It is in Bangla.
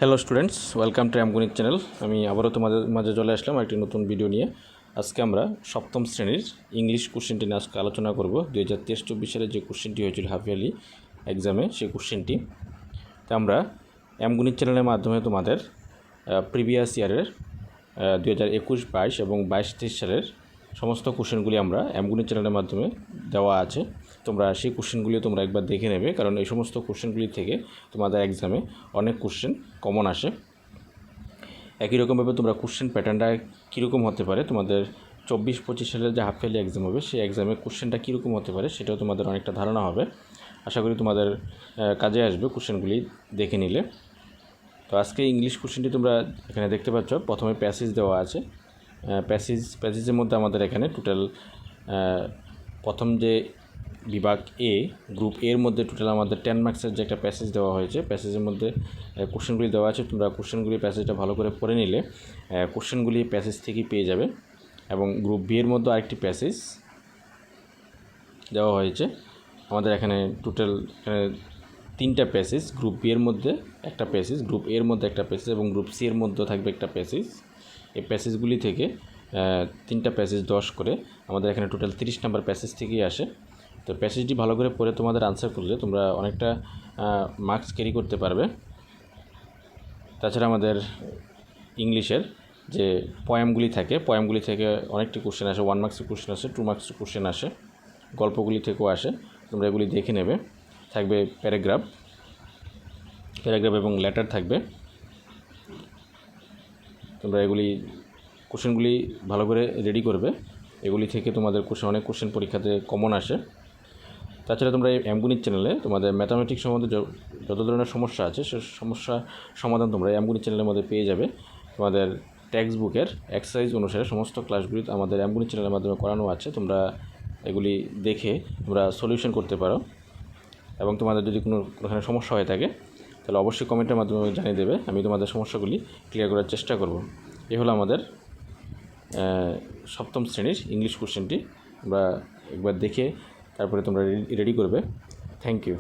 হ্যালো স্টুডেন্টস, ওয়েলকাম টু অ্যামগণিত চ্যানেল। আমি আবারও তোমাদের মাঝে চলে আসলাম একটি নতুন ভিডিও নিয়ে। আজকে আমরা সপ্তম শ্রেণীর ইংলিশ কোশ্চেনটি নিয়ে আজকে আলোচনা করব। 2023-24 সালে যে কোশ্চেনটি হয়েছিল হাফ ইয়ারলি এক্সামে, সেই কোশ্চেনটি। তো আমরা অ্যামগণিত চ্যানেলের মাধ্যমে তোমাদের প্রিভিয়াস ইয়ারের 2021-22 এবং 22-23 সালের সমস্ত কোশ্চেনগুলি আমরা অ্যামগণিত চ্যানেলের মাধ্যমে দেওয়া আছে। তোমরা সেই কোশ্চেনগুলি তোমরা একবার দেখে নেবে, কারণ এই সমস্ত কোশ্চেনগুলি থেকে তোমাদের এক্সামে অনেক কোশ্চেন কমন আসে। একই রকমভাবে তোমরা কোশ্চেন প্যাটার্নটা কীরকম হতে পারে, তোমাদের 24-25 সালের যে হাফ ইয়ারলি এক্সাম হবে সেই এক্সামে কোশ্চেনটা কীরকম হতে পারে সেটাও তোমাদের অনেকটা ধারণা হবে। আশা করি তোমাদের কাজে আসবে কোশ্চেনগুলি দেখে নিলে। তো আজকে ইংলিশ কোশ্চেনটি তোমরা এখানে দেখতে পাচ্ছ। প্রথমে প্যাসেজ দেওয়া আছে। প্যাসেজের মধ্যে আমাদের এখানে টোটাল প্রথম যে বিভাগ এ, গ্রুপ এর মধ্যে টোটাল আমাদের 10 মার্কসের যে একটা প্যাসেজ দেওয়া হয়েছে, প্যাসেজের মধ্যে কোশ্চেনগুলি দেওয়া আছে। তোমরা কোশ্চেনগুলি প্যাসেজটা ভালো করে পড়ে নিলে কোশ্চেনগুলি প্যাসেজ থেকেই পেয়ে যাবে। এবং গ্রুপ বি এর মধ্যে আরেকটি প্যাসেজ দেওয়া হয়েছে। আমাদের এখানে টোটাল তিনটা প্যাসেজ, গ্রুপ বি এর মধ্যে একটা প্যাসেজ, গ্রুপ এর মধ্যে একটা প্যাসেজ এবং গ্রুপ সি এর মধ্যে থাকবে একটা প্যাসেজ। এই প্যাসেজগুলি থেকে তিনটা প্যাসেজ 10 করে আমাদের এখানে টোটাল 30 নাম্বার প্যাসেজ থেকেই আসে। তো প্যাসেজটি ভালো করে পড়ে তোমাদের আনসার করলে তোমরা অনেকটা মার্কস ক্যারি করতে পারবে। তাছাড়া আমাদের ইংলিশের যে পয়েমগুলি থাকে, পয়েমগুলি থেকে অনেকটি কোশ্চেন আসে। 1 মার্কসের কোশ্চেন আসে, 2 মার্কসের কোশ্চেন আসে, গল্পগুলি থেকেও আসে। তোমরা এগুলি দেখে নেবে। থাকবে প্যারাগ্রাফ এবং লেটার থাকবে। তোমরা এগুলি কোশ্চেনগুলি ভালো করে রেডি করবে। এগুলি থেকে তোমাদের অনেক কোশ্চেন পরীক্ষাতে কমন আসে। তাছাড়া তোমরা এই অ্যামগণিত চ্যানেলে তোমাদের ম্যাথামেটিক্স সম্বন্ধে যত ধরনের সমস্যা আছে সে সমস্যা সমাধান তোমরা অ্যামগণিত চ্যানেলের মধ্যে পেয়ে যাবে। তোমাদের টেক্সট বুকের এক্সারসাইজ অনুসারে সমস্ত ক্লাসগুলি আমাদের অ্যামগণিত চ্যানেলের মাধ্যমে করানো আছে। তোমরা এগুলি দেখে তোমরা সলিউশন করতে পারো। এবং তোমাদের যদি কোনোখানে সমস্যা হয়ে থাকে তাহলে অবশ্যই কমেন্টের মাধ্যমে জানিয়ে দেবে। আমি তোমাদের সমস্যাগুলি ক্লিয়ার করার চেষ্টা করব। এই হলো আমাদের সপ্তম শ্রেণীর ইংলিশ কোশ্চেনটি। আমরা একবার দেখে তারপরে তোমরা রেডি করবে। Thank you.